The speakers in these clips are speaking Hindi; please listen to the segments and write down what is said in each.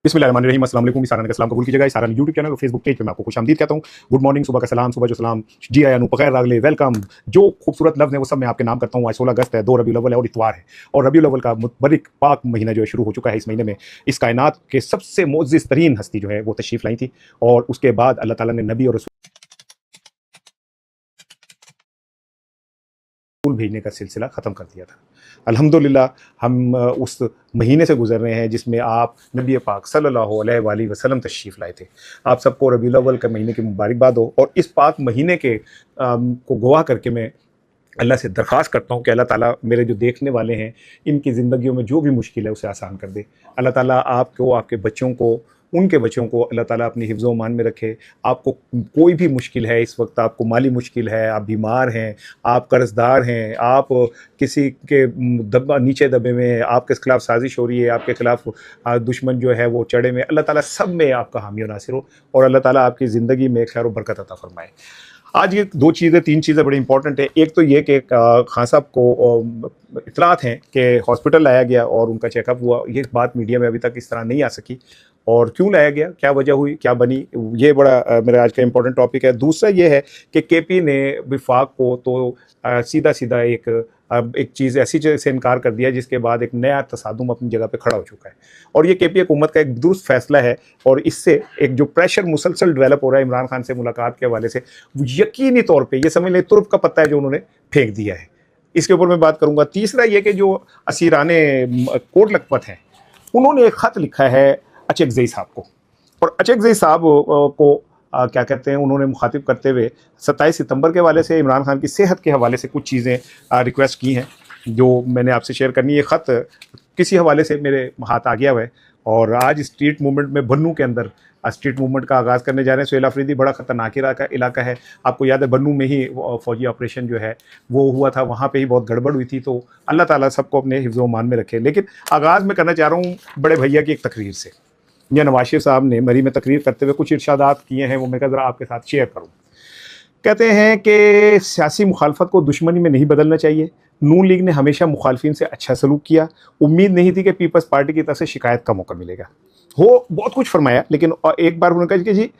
बिस्मिल्लाहिर्रहमानिर्रहीम, अस्सलाम वालेकुम। सारान का सलाम कबूल कीजिएगा। सारान यूट्यूब चैनल और फेसबुक पेज पे मैं आपको खुशामदीद कहता हूँ। गुड मॉर्निंग, सुबह का सलाम, सुबह जो सलाम, जी आया नु बगैर रागले, वेलकम, जो खूबसूरत लफ्ज़ है वो सब मैं आपके नाम करता हूँ। आज 16 अगस्त है, 2 रबीउल अव्वल है और इतवार है और रबीउल अव्वल का मुबारक पाक महीना जो है शुरू हो चुका है। इस महीने में इस कायनात के सबसे मोअज़्ज़िज़ तरीन हस्ती जो है वो तशरीफ़ लाई थी और उसके बाद अल्लाह ताला ने नबी और रसूल भेजने का सिलसिला ख़त्म कर दिया था। अल्हम्दुलिल्लाह हम उस महीने से गुज़र रहे हैं जिसमें आप नबी पाक सल्लल्लाहु अलैहि वसल्लम तशरीफ़ लाए थे। आप सबको रबीउल अव्वल के महीने की मुबारकबाद हो और इस पाक महीने के को गवाह करके मैं अल्लाह से दरख्वास्त करता हूँ कि अल्लाह ताला मेरे जो देखने वाले हैं इनकी ज़िंदगियों में जो भी मुश्किल है उसे आसान कर दे। अल्लाह ताला आपको, आपके बच्चों को, उनके बच्चों को अल्लाह ताला अपनी हिफ्ज़ व मान में रखे। आपको कोई भी मुश्किल है, इस वक्त आपको माली मुश्किल है, आप बीमार हैं, आप कर्ज़दार हैं, आप किसी के नीचे दबे में, आपके खिलाफ साजिश हो रही है, आपके खिलाफ दुश्मन जो है वो चढ़े में, अल्लाह ताला सब में आपका हामी व नासिर हो और अल्लाह ताला आपकी ज़िंदगी में खैर व बरकत अता फरमाए। आज ये 2 चीज़ें 3 चीज़ें बड़ी इंपॉर्टेंट है। एक तो ये कि खान साहब को इत्तलात हैं कि हॉस्पिटल लाया गया और उनका चेकअप हुआ। ये बात मीडिया में अभी तक इस तरह नहीं आ सकी और क्यों लाया गया, क्या वजह हुई, क्या बनी, ये बड़ा मेरा आज का इंपॉर्टेंट टॉपिक है। दूसरा ये है कि केपी ने विफाक को तो सीधा-सीधा एक चीज़ ऐसी चीज़ से इनकार कर दिया जिसके बाद एक नया तसादुम अपनी जगह पे खड़ा हो चुका है और ये केपी हुकूमत का एक दुरुस्त फैसला है और इससे एक जो प्रेशर मुसलसल डेवलप हो रहा है इमरान खान से मुलाकात के हवाले से, यकीनी तौर पे ये समझ लें तुर्क का पत्ता है जो उन्होंने फेंक दिया है। इसके ऊपर मैं बात करूँगा। तीसरा ये कि जो असीराने कोट लखपत हैं, उन्होंने एक ख़त लिखा है अचकज़ई साहब को और अचकज़ई साहब को क्या कहते हैं, उन्होंने मुखातिब करते हुए 27 सितंबर के हवाले से इमरान खान की सेहत के हवाले से कुछ चीज़ें रिक्वेस्ट की हैं जो मैंने आपसे शेयर करनी है। ये ख़त किसी हवाले से मेरे हाथ आ गया हुआ है और आज स्ट्रीट मूवमेंट में बन्नू के अंदर स्ट्रीट मूवमेंट का आगाज़ करने जा रहे हैं। सुहेल आफरीदी बड़ा ख़तरनाक इलाका है। आपको याद है बन्नू में ही फ़ौजी ऑपरेशन जो है वो हुआ था, वहाँ पे ही बहुत गड़बड़ हुई थी। तो अल्लाह ताला सबको अपने हिफ्ज़ व मान में रखे। लेकिन आगाज़ में करना चाह रहा हूँ बड़े भैया की एक तकरीर से। या नवाज शरीफ साहब ने मरी में तकरीर करते हुए कुछ इरशादात किए हैं, वो मैं ज़रा आपके साथ शेयर करूँ। कहते हैं कि सियासी मुखालफत को दुश्मनी में नहीं बदलना चाहिए। नून लीग ने हमेशा मुखालफिन से अच्छा सलूक किया। उम्मीद नहीं थी कि पीपल्स पार्टी की तरफ से शिकायत का मौका मिलेगा। हो बहुत कुछ फरमाया, लेकिन एक बार उन्होंने कहा कि जी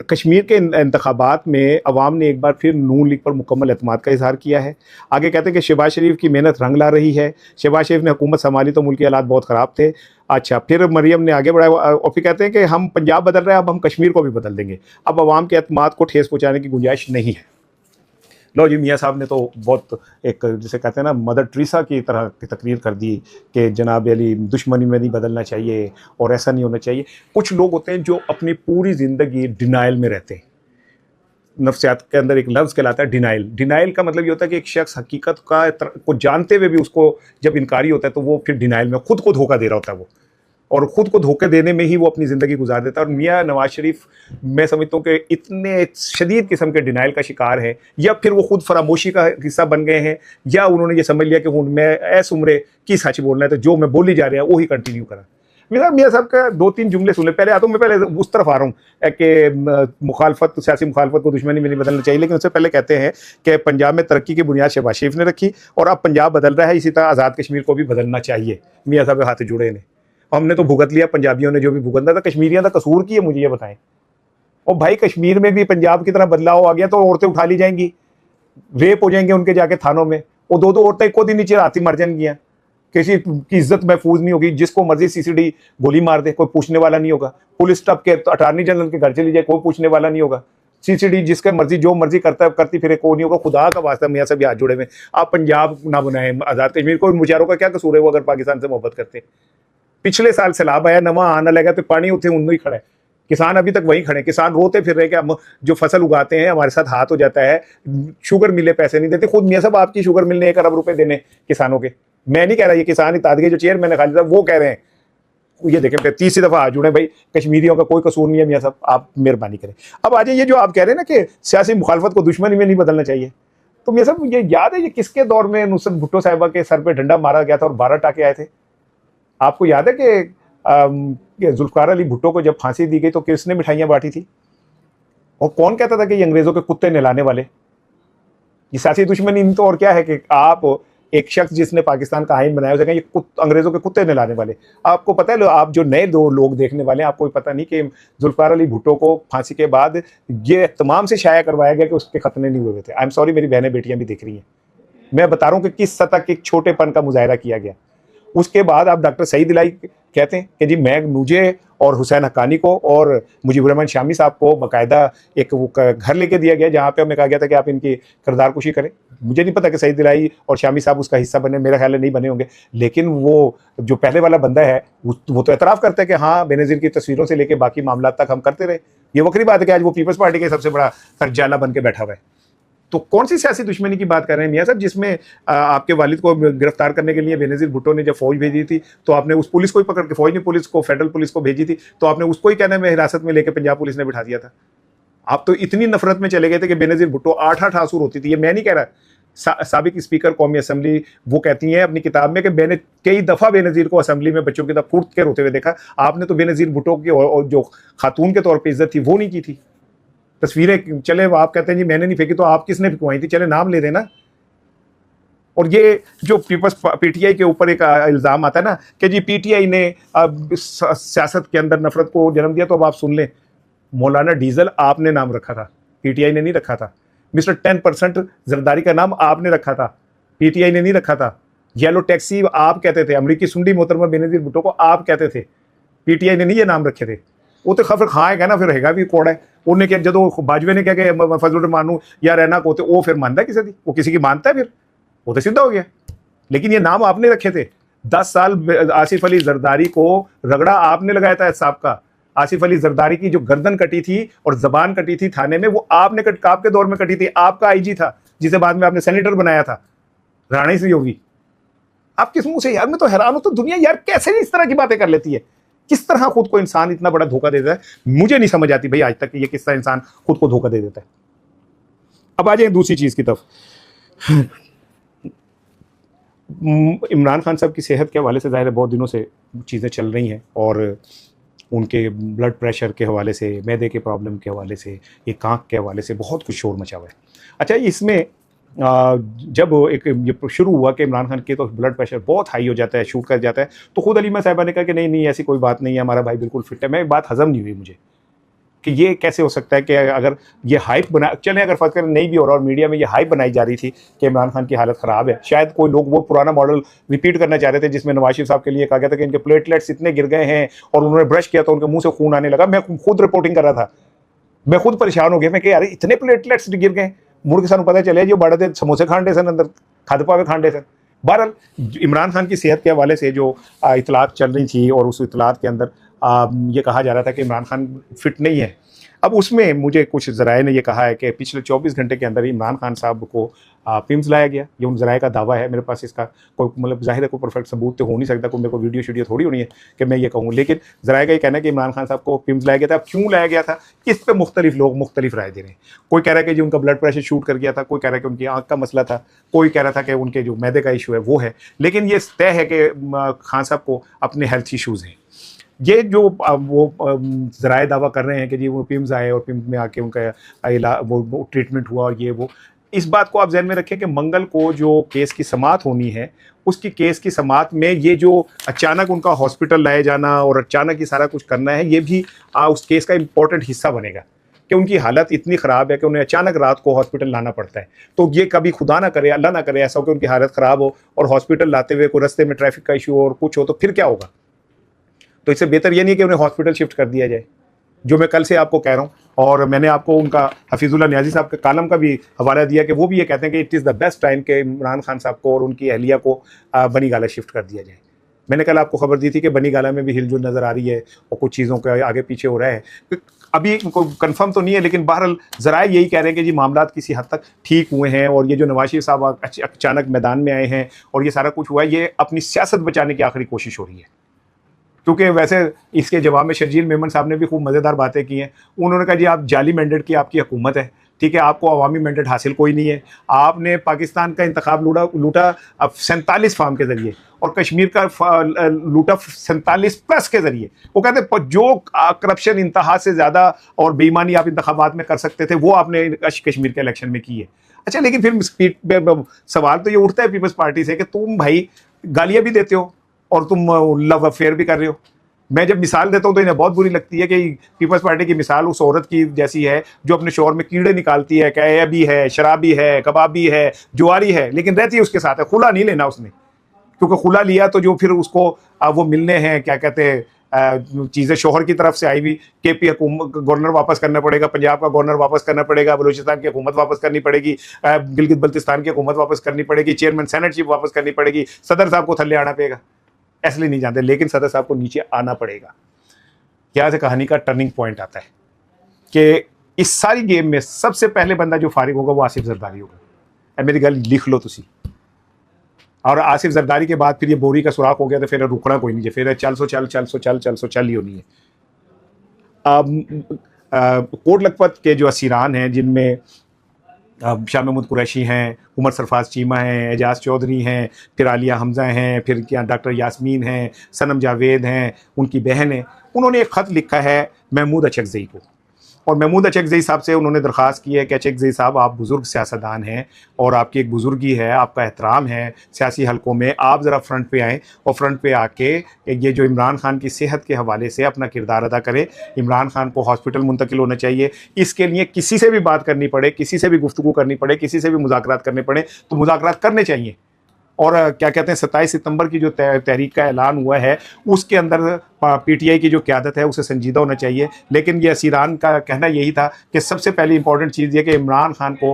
कश्मीर के इंतखाबात में अवाम ने एक बार फिर नून लीग पर मुकम्मल एतमाद का इजहार किया है। आगे कहते हैं कि शहबाज शरीफ की मेहनत रंग ला रही है। शहबाज शरीफ ने हुकूमत संभाली तो मुल्क के हालात बहुत ख़राब थे। अच्छा, फिर मरियम ने आगे बढ़ाया और फिर कहते हैं कि हम पंजाब बदल रहे हैं, अब हम कश्मीर को भी बदल देंगे। अब अवाम के एतमाद को ठेस पहुँचाने की गुंजाइश नहीं है। लो जी, मियाँ साहब ने तो बहुत एक जिसे कहते हैं ना मदर टेरेसा की तरह की तकरीर कर दी कि जनाब अली दुश्मनी में नहीं बदलना चाहिए और ऐसा नहीं होना चाहिए। कुछ लोग होते हैं जो अपनी पूरी ज़िंदगी डिनाइल में रहते हैं। नफ्सियात के अंदर एक लफ्ज़ कहलाता है डिनाइल। डिनाइल का मतलब ये होता है कि एक शख्स हकीकत को जानते हुए भी उसको जब इनकारी होता है तो वो फिर डिनाइल में खुद को धोखा दे रहा होता है वो, और ख़ुद को धोखे देने में ही वो अपनी ज़िंदगी गुजार देता है। और मियाँ नवाज शरीफ मैं समझता हूँ कि इतने शदीद किस्म के डिनाइल का शिकार है, या फिर वो खुद फरामोशी का हिस्सा बन गए हैं, या उन्होंने ये समझ लिया कि हूँ मैं ऐस उम्रे की सच बोलना है तो जो मैं बोली जा रहा है वही कंटिन्यू करा। मियाँ साहब का 2-3 जुमले सुन ले। पहले आता हूँ, मैं पहले उस तरफ आ रहा हूँ कि मुखालफत, सियासी मुखालफत को दुश्मनी में नहीं बदलना चाहिए, लेकिन उससे पहले कहते हैं कि पंजाब में तरक्की की बुनियाद शहबाज शरीफ ने रखी और अब पंजाब बदल रहा है, इसी तरह आज़ाद कश्मीर को भी बदलना चाहिए। मियाँ साहब के हाथ जुड़े ने, हमने तो भुगत लिया, पंजाबियों ने जो भी भुगतना था। कश्मीरियों का कसूर की है, मुझे ये बताएं। और भाई कश्मीर में भी पंजाब की तरह बदलाव आ गया तो औरतें उठा ली जाएंगी, रेप हो जाएंगे उनके जाके थानों में। वो 2-2 औरतें एक दिन नीचे राती मर जाएंगी, किसी की इज्जत महफूज नहीं होगी। जिसको मर्जी सीसीडी गोली मार दे, कोई पूछने वाला नहीं होगा। पुलिस टप के अटॉर्नी जनरल के घर चली जाए, कोई पूछने वाला नहीं होगा। सीसीडी जिसका मर्जी जो मर्जी करता है करती फिर कोई नहीं होगा। खुदा का वास्ता मियाँ सब हाथ जुड़े में, आप पंजाब ना बनाए आज़ाद कश्मीर को। मुजारों का क्या कसूर है, वो अगर पाकिस्तान से मोहब्बत करते। पिछले साल सैलाब आया, नवा आना लगा तो पानी उठे उन्होंने ही खड़ा है। किसान अभी तक वहीं खड़े, किसान रोते फिर रहे कि हम जो फसल उगाते हैं हमारे साथ हाथ हो जाता है, शुगर मिले पैसे नहीं देते। खुद मियाँ साहब आपकी शुगर मिल ने 1 अरब रुपए देने किसानों के, मैं नहीं कह रहा, ये किसान इत्तेहाद के जो चेयरमैन है खालिद साहब वो कह रहे हैं। ये देखें 30 दफ़ा हाथ जुड़े, भाई कश्मीरियों का कोई कसूर नहीं है। मियाँ साहब आप मेहरबानी करें। अब आ जाइए, जो आप कह रहे हैं ना कि सियासी मुखालफत को दुश्मनी में नहीं बदलना चाहिए, तो मियाँ साहब ये याद है ये किसके दौर में नुसरत भुट्टो साहिबा के सर पर डंडा मारा गया था और 12 टाके आए थे? आपको याद है कि जुल्फ़िकार अली भुट्टो को जब फांसी दी गई तो किसने मिठाइयाँ बांटी थी? और कौन कहता था कि ये अंग्रेज़ों के कुत्ते नहलाने वाले? ये सियासी दुश्मनी तो और क्या है कि आप एक शख्स जिसने पाकिस्तान का आइन बनाया, उसे कहें ये अंग्रेजों के कुत्ते नहलाने वाले। आपको पता है, आप जो नए दो लोग देखने वाले हैं, आपको पता नहीं कि जुल्फिकार अली भुट्टो को फांसी के बाद ये तमाम से शाया करवाया गया कि उसके खतने नहीं हुए थे। आई एम सॉरी, मेरी बहनें बेटियां भी देख रही हैं, मैं बता रहा हूं कि किस सतह के छोटेपन का मुजाहरा किया गया। उसके बाद आप डॉक्टर सईद इलाही कहते हैं कि जी मुझे और हुसैन हक्कानी को और मुजीबुर रहमान शामी साहब को बाकायदा एक वो घर लेके दिया गया जहाँ पे हमें कहा गया था कि आप इनकी किरदार कुशी करें। मुझे नहीं पता कि सईद इलाही और शामी साहब उसका हिस्सा बने, मेरा ख्याल है नहीं बने होंगे, लेकिन वो जो पहले वाला बंदा है वो तो एतराफ़ करता है कि हाँ बेनज़ीर की तस्वीरों से लेके बाकी मामला तक हम करते रहे। ये वक्री बात है कि आज वो पीपल्स पार्टी के सबसे बड़ा सरजाला बन के बैठा हुआ है। तो कौन सी सियासी दुश्मनी की बात कर रहे हैं मियाँ साहब, जिसमें आपके वालिद को गिरफ्तार करने के लिए बेनज़ीर भुट्टो ने जब फौज भेजी थी तो आपने उस पुलिस को ही पकड़ के, फौज ने पुलिस को, फेडरल पुलिस को भेजी थी, तो आपने उसको ही कहने में हिरासत में लेके पंजाब पुलिस ने बिठा दिया था। आप तो इतनी नफरत में चले गए थे कि बेनज़ीर भुट्टो 8-8 आंसू रोती थी। ये मैं नहीं कह रहा, साबिक स्पीकर कौमी असम्बली वो कहती हैं अपनी किताब में कि मैंने कई दफ़ा बेनज़ीर को असम्बली में बच्चों की तरफ फूट के रोते हुए देखा। आपने तो बेनज़ीर भुट्टो की जो खातून के तौर पर इज्जत थी वो नहीं की थी। तस्वीरें चले आप कहते हैं जी मैंने नहीं फेंकी, तो आप किसने फेंकवाई थी, चले नाम ले देना। और ये जो पीपल्स पीटीआई के ऊपर एक इल्ज़ाम आता है ना कि जी पीटीआई ने सियासत के अंदर नफरत को जन्म दिया, तो अब आप सुन लें, मौलाना डीजल आपने नाम रखा था, पीटीआई ने नहीं रखा था। मिस्टर 10% जरदारी का नाम आपने रखा था, पीटीआई ने नहीं रखा था। येलो टैक्सी आप कहते थे, अमरीकी सुंडी मोहतरमा बेनज़ीर भुट्टो को आप कहते थे, पीटीआई ने नहीं ये नाम रखे थे। वो तो खबर खाएगा ना, फिर हैगा भी कोड़ा है उन्हें क्या, जो बाजवे ने क्या कि फजल मानू या रहना को, वो फिर मानता है किसी की, वो किसी की मानता है, फिर वो तो सीधा हो गया। लेकिन ये नाम आपने रखे थे। 10 साल आसिफ अली जरदारी को रगड़ा आपने लगाया था साहब का। आसिफ अली जरदारी की जो गर्दन कटी थी और जबान कटी थी थाने में, वो आपने आपके दौर में कटी थी। आपका आईजी था जिसे बाद में आपने सेनेटर बनाया था, राणी सी होगी। आप किस मुंह से, यार मैं तो हैरान हूं, तो दुनिया यार कैसे इस तरह की बातें कर लेती है, किस तरह खुद को इंसान इतना बड़ा धोखा दे देता है, मुझे नहीं समझ आती भाई आज तक ये किस तरह इंसान खुद को धोखा दे देता है। अब आ जाए दूसरी चीज की तरफ। इमरान खान साहब की सेहत के हवाले से जाहिर है बहुत दिनों से चीज़ें चल रही हैं, और उनके ब्लड प्रेशर के हवाले से, मैदे के प्रॉब्लम के हवाले से, ये कांख के हवाले से बहुत कुछ शोर मचा हुआ है। अच्छा, इसमें जब एक ये शुरू हुआ कि इमरान खान के तो ब्लड प्रेशर बहुत हाई हो जाता है, शूट कर जाता है, तो खुद अलीमा साहिबा ने कहा कि नहीं ऐसी कोई बात नहीं है, हमारा भाई बिल्कुल फिट है। मैं बात हजम नहीं हुई मुझे कि ये कैसे हो सकता है कि अगर ये हाइप बना चले, अगर फर्क करें नहीं भी हो रहा और मीडिया में ये हाइप बनाई जा रही थी कि इमरान खान की हालत ख़राब है, शायद कोई लोग वो पुराना मॉडल रिपीट करना चाह रहे थे जिसमें नवाज शरीफ साहब के लिए कहा गया था कि इनके प्लेटलेट्स इतने गिर गए हैं और उन्होंने ब्रश किया तो उनके मुंह से खून आने लगा। मैं खुद रिपोर्टिंग कर रहा था, मैं खुद परेशान हो गया, मैं कि यार इतने प्लेटलेट्स गिर गए, मुड़ के सानू पता चले जो बड़े थे समोसे खांडे सन, अंदर खाद पावे खांडे सन। बहरहाल इमरान खान की सेहत के हवाले से जो इतलात चल रही थी, और उस इतलात के अंदर ये कहा जा रहा था कि इमरान खान फिट नहीं है। अब उसमें मुझे कुछ ज़राए ने ये कहा है कि पिछले 24 घंटे के अंदर इमरान खान साहब को पिम्स लाया गया। ये उन ज़राए का दावा है, मेरे पास इसका कोई मतलब ज़ाहिर है कोई परफेक्ट सबूत तो हो नहीं सकता, कोई मेरे को वीडियो शीडियो थोड़ी होनी है कि मैं ये कहूँ, लेकिन ज़राए का ये कहना है कि इमरान खान साहब को पिम्स लाया गया था। अब क्यों लाया गया था, इस पर मुख्तलिफ लोग मुख्तलिफ राय दे रहे हैं। कोई कह रहा है कि जी उनका ब्लड प्रेशर शूट कर गया था, कोई कह रहा है कि उनकी आँख का मसला था, कोई कह रहा था कि उनके जो मैदे का इशू है वो है, लेकिन ये तय है कि खान साहब को अपने हेल्थ इशूज़ हैं। ये जो वो ज़राए दावा कर रहे हैं कि जी वो पिम्स आए और पिम्स में आके उनका वो ट्रीटमेंट हुआ और ये वो, इस बात को आप जहन में रखें कि मंगल को जो केस की समाअत होनी है, उसकी केस की समाअत में ये जो अचानक उनका हॉस्पिटल लाए जाना और अचानक ये सारा कुछ करना है, ये भी उस केस का इम्पोर्टेंट हिस्सा बनेगा कि उनकी हालत इतनी ख़राब है कि उन्हें अचानक रात को हॉस्पिटल लाना पड़ता है। तो ये कभी खुदा ना करे, अल्लाह ना करे ऐसा हो कि उनकी हालत ख़राब हो और हॉस्पिटल लाते हुए कोई रस्ते में ट्रैफिक का इशू हो और कुछ हो, तो फिर क्या होगा। तो इससे बेहतर ये नहीं कि उन्हें हॉस्पिटल शिफ्ट कर दिया जाए, जो मैं कल से आपको कह रहा हूँ। और मैंने आपको उनका हफीजुल्लाह नियाज़ी साहब के कालम का भी हवाला दिया कि वो भी ये कहते हैं कि it is the best time कि इमरान खान साहब को और उनकी अहलिया को बनी गाला शिफ्ट कर दिया जाए। मैंने कल आपको खबर दी थी कि बनी गाला में भी हिलजुल नज़र आ रही है और कुछ चीज़ों के आगे पीछे हो रहा है। अभी कंफर्म तो नहीं है, लेकिन बहरहाल ज़राए यही कह रहे हैं कि जी मामलात किसी हद तक ठीक हुए हैं और ये जो नवाज शरीफ साहब अचानक मैदान में आए हैं और ये सारा कुछ हुआ है, ये अपनी सियासत बचाने की आखिरी कोशिश हो रही है। क्योंकि वैसे इसके जवाब में शर्जील मेमन साहब ने भी खूब मज़ेदार बातें की हैं। उन्होंने कहा जी आप जाली मैंडेट की आपकी हुकूमत है, ठीक है, आपको अवामी मैंडेट हासिल कोई नहीं है, आपने पाकिस्तान का इंतखाब लूटा अब 47 फार्म के ज़रिए और कश्मीर का लूटा 47+ के ज़रिए। वो कहते जो करप्शन इंतहा से ज़्यादा और बेईमानी आप इंतखाबात में कर सकते थे वो आपने कश्मीर के इलेक्शन में की है। अच्छा, लेकिन फिर सवाल तो ये उठता है पीपल्स पार्टी से कि तुम भाई गालियां भी देते हो और तुम लव अफेयर भी कर रहे हो। मैं जब मिसाल देता हूँ तो इन्हें बहुत बुरी लगती है कि पीपल्स पार्टी की मिसाल उस औरत की जैसी है जो अपने शोहर में कीड़े निकालती है, क्या भी है, शराबी है, कबाबी है, जुआरी है, लेकिन रहती है उसके साथ है। खुला नहीं लेना उसने, क्योंकि खुला लिया तो जो फिर उसको वो मिलने हैं, क्या कहते हैं, चीज़ें शोहर की तरफ से आई हुई, केपी गवर्नर वापस करना पड़ेगा, पंजाब का गवर्नर वापस करना पड़ेगा, बलूचिस्तान की हुकूमत वापस करनी पड़ेगी, गिलगित बल्तिस्तान की हुकूमत वापस करनी पड़ेगी, चेयरमैन सेनेटशिप वापस करनी पड़ेगी, सदर साहब को थल्ले आना पड़ेगा। इसलिए नहीं जानते, लेकिन सदर साहब को नीचे आना पड़ेगा। क्या से कहानी का टर्निंग पॉइंट आता है कि इस सारी गेम में सबसे पहले बंदा जो फारिग होगा वो आसिफ जरदारी होगा। मेरी गल लिख लो तुसी। और आसिफ जरदारी के बाद फिर ये बोरी का सुराख हो गया तो फिर रुकना कोई नहीं है, फिर चल ही होनी है। कोट लखपत के जो असीरान हैं, जिनमें शाह महमूद कुरैशी हैं, उमर सरफराज चीमा हैं, एजाज चौधरी हैं, फिर आलिया हमजा हैं, फिर क्या डॉक्टर यास्मीन हैं, सनम जावेद हैं, उनकी बहन है, उन्होंने एक ख़त लिखा है महमूद अचकज़ई को। और महमूद अचकज़ई साहब से उन्होंने दरख्वास्त की है कि अचकज़ई साहब, आप बुज़ुर्ग सियासतदान हैं और आपकी एक बुज़ुर्गी है, आपका एहतराम है सियासी हलकों में, आप ज़रा फ्रंट पे आएँ और फ्रंट पे आके ये जो इमरान खान की सेहत के हवाले से अपना किरदार अदा करें। इमरान खान को हॉस्पिटल मुंतकिल होना चाहिए। इसके लिए किसी से भी बात करनी पड़े, किसी से भी गुफ्तगू करनी पड़े, किसी से भी मुज़ाकरात करने पड़े तो मुज़ाकरात करने चाहिए। और क्या कहते हैं, 27 सितंबर की जो तहरीक का ऐलान हुआ है उसके अंदर पीटीआई की जो क़यादत है उसे संजीदा होना चाहिए। लेकिन ये असीरान का कहना यही था कि सबसे पहली इंपॉर्टेंट चीज़ ये कि इमरान खान को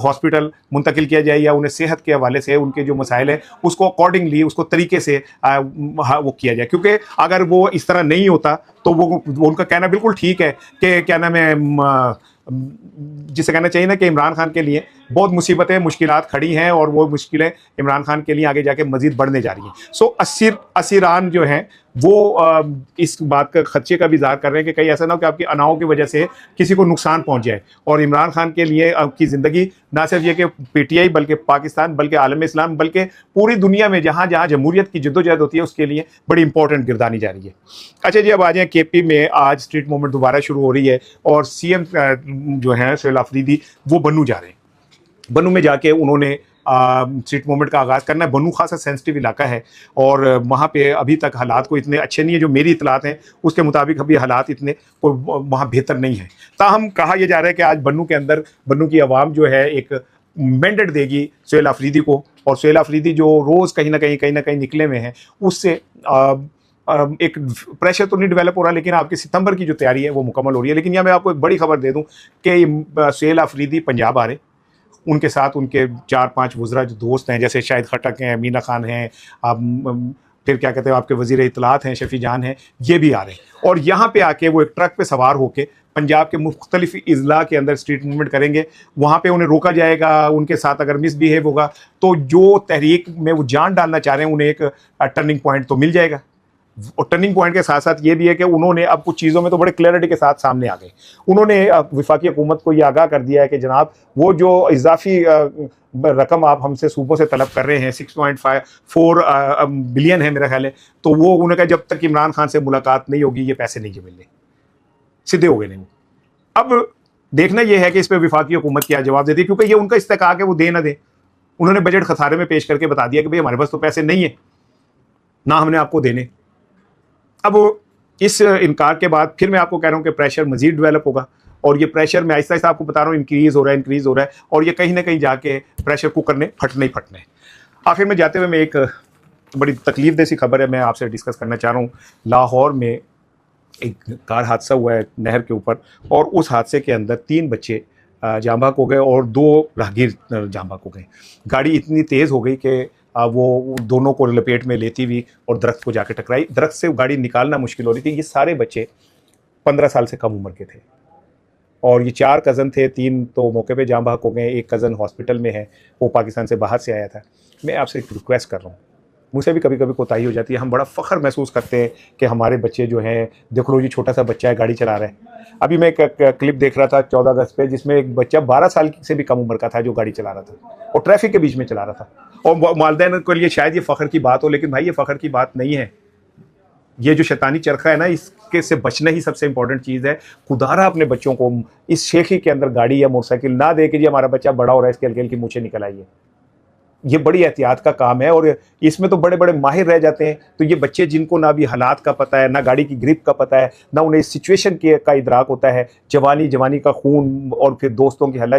हॉस्पिटल मुंतकिल किया जाए या उन्हें सेहत के हवाले से उनके जो मसाइल हैं उसको अकॉर्डिंगली, उसको तरीके से वो किया जाए। क्योंकि अगर वो इस तरह नहीं होता तो वो उनका कहना बिल्कुल ठीक है कि क्या नाम है, जिसे कहना चाहिए ना कि इमरान खान के लिए बहुत मुसीबतें, मुश्किलात खड़ी हैं और वो मुश्किलें इमरान खान के लिए आगे जाके मज़ीद बढ़ने जा रही हैं। सो असीरान जो हैं वो इस बात का खदशे का भी इज़हार कर रहे हैं कि कहीं ऐसा ना हो कि आपकी अनाओं की वजह से किसी को नुकसान पहुंच जाए। और इमरान खान के लिए आपकी ज़िंदगी ना सिर्फ ये कि पीटीआई बल्कि पाकिस्तान, बल्कि आलम इस्लाम, बल्कि पूरी दुनिया में जहाँ जहाँ जमहूरियत की जद्दोजहद होती है उसके लिए बड़ी इंपॉर्टेंट गिरदानी जा रही है। अच्छा जी, अब आ जाए केपी में। आज स्ट्रीट मूवमेंट दोबारा शुरू हो रही है और सीएम जो है सोहेल अफरीदी वो बन्नू जा रहे हैं। बन्नू में जाके उन्होंने स्ट्रीट मूवमेंट का आगाज़ करना है। बन्नू खासा सेंसिटिव इलाका है और वहाँ पे अभी तक हालात को इतने अच्छे नहीं है, जो मेरी इतलात हैं उसके मुताबिक अभी हालात इतने कोई वहाँ बेहतर नहीं है। ताहम कहा यह जा रहा है कि आज बन्नू के अंदर बन्नू की आवाम जो है एक मैंडेट देगी सोहेल अफरीदी को, और सोहेल अफरीदी जो रोज़ कहीं ना कहीं निकले हुए हैं उससे एक प्रेशर तो नहीं डेवलप हो रहा, लेकिन आपकी सितंबर की जो तैयारी है वो मुकम्मल हो रही है। लेकिन यहाँ मैं आपको एक बड़ी खबर दे दूँ कि सोहेल अफरीदी पंजाब आ रहे, उनके साथ उनके 4-5 वज़रा जो दोस्त हैं, जैसे शाहिद खटक हैं, मीना खान हैं, फिर क्या कहते हैं आपके वज़ीर इत्तलात हैं शफी जान हैं, ये भी आ रहे हैं। और यहाँ पे आके वो एक ट्रक पे सवार होके पंजाब के मुख्तलिफ अज़ला के अंदर स्ट्रीट मूवमेंट करेंगे। वहाँ पे उन्हें रोका जाएगा, उनके साथ अगर मिसबिहेव होगा तो जो तहरीक में वो जान डालना चाह रहे हैं उन्हें एक टर्निंग पॉइंट तो मिल जाएगा। और टर्निंग पॉइंट के साथ साथ ये भी है कि उन्होंने अब कुछ चीज़ों में तो बड़े क्लैरिटी के साथ सामने आ गए। उन्होंने वफाकी हुकूमत को ये आगाह कर दिया है कि जनाब वो जो इजाफी रकम आप हमसे सूबों से तलब कर रहे हैं 6.54 बिलियन है मेरा ख्याल है, तो वो उन्होंने कहा जब तक इमरान खान से मुलाकात नहीं होगी ये पैसे नहीं मिलने, सीधे हो गए नहीं। अब देखना यह है कि इस पर वफाकी हुकूमत क्या जवाब देती है, क्योंकि ये उनका इस्तेकाक है वो दे ना दे। उन्होंने बजट खसारे में पेश करके बता दिया कि भाई हमारे पास तो पैसे नहीं है ना हमने आपको देने। अब इस इनकार के बाद फिर मैं आपको कह रहा हूँ कि प्रेशर मजीद डेवलप होगा और ये प्रेशर मैं आहिस्ता आहिस्ता आपको बता रहा हूँ इंक्रीज़ हो रहा है और ये कहीं ना कहीं जाके प्रेशर कुकर ने फटने ही फटने। आखिर में जाते हुए मैं एक बड़ी तकलीफ दे सी खबर है मैं आपसे डिस्कस करना चाह रहा हूँ। लाहौर में एक कार हादसा हुआ है नहर के ऊपर और उस हादसे के अंदर 3 बच्चे जाँ बहक हो गए और 2 राहगीर जाँ बहक हो गए। गाड़ी इतनी तेज़ हो गई कि वो दोनों को लपेट में लेती हुई और दरख्त को जाके टकराई। दरख्त से गाड़ी निकालना मुश्किल हो रही थी। ये सारे बच्चे 15 साल से कम उम्र के थे और ये 4 कज़न थे। 3 तो मौके पे जाँ बहक हो गए, एक कज़न हॉस्पिटल में है, वो पाकिस्तान से बाहर से आया था। मैं आपसे एक रिक्वेस्ट कर रहा हूँ, मुझसे भी कभी कभी कोताही हो जाती है। हम बड़ा फ़ख्र महसूस करते हैं कि हमारे बच्चे जो हैं, देख लो ये छोटा सा बच्चा है गाड़ी चला रहा है। अभी मैं एक क्लिप देख रहा था 14 अगस्त पे जिसमें एक बच्चा 12 साल से भी कम उम्र का था जो गाड़ी चला रहा था और ट्रैफिक के बीच में चला रहा था। और वालिदैन के लिए शायद ये फ़ख्र की बात हो, लेकिन भाई ये फ़ख्र की बात नहीं है। ये जो शैतानी चरखा है ना, इसके से बचना ही सबसे इंपॉर्टेंट चीज़ है। खुदारा अपने बच्चों को इस शेखी के अंदर गाड़ी या मोटरसाइकिल ना दे कि जी हमारा बच्चा बड़ा हो रहा है, इसके हल्के हल्की मूछें निकल आई है। ये बड़ी एहतियात का काम है, और इसमें तो बड़े बड़े माहिर रह जाते हैं। तो ये बच्चे जिनको ना भी हालात का पता है, ना गाड़ी की ग्रिप का पता है, ना उन्हें सिचुएशन के का इदराक होता है, जवानी का खून और फिर दोस्तों की हल्ला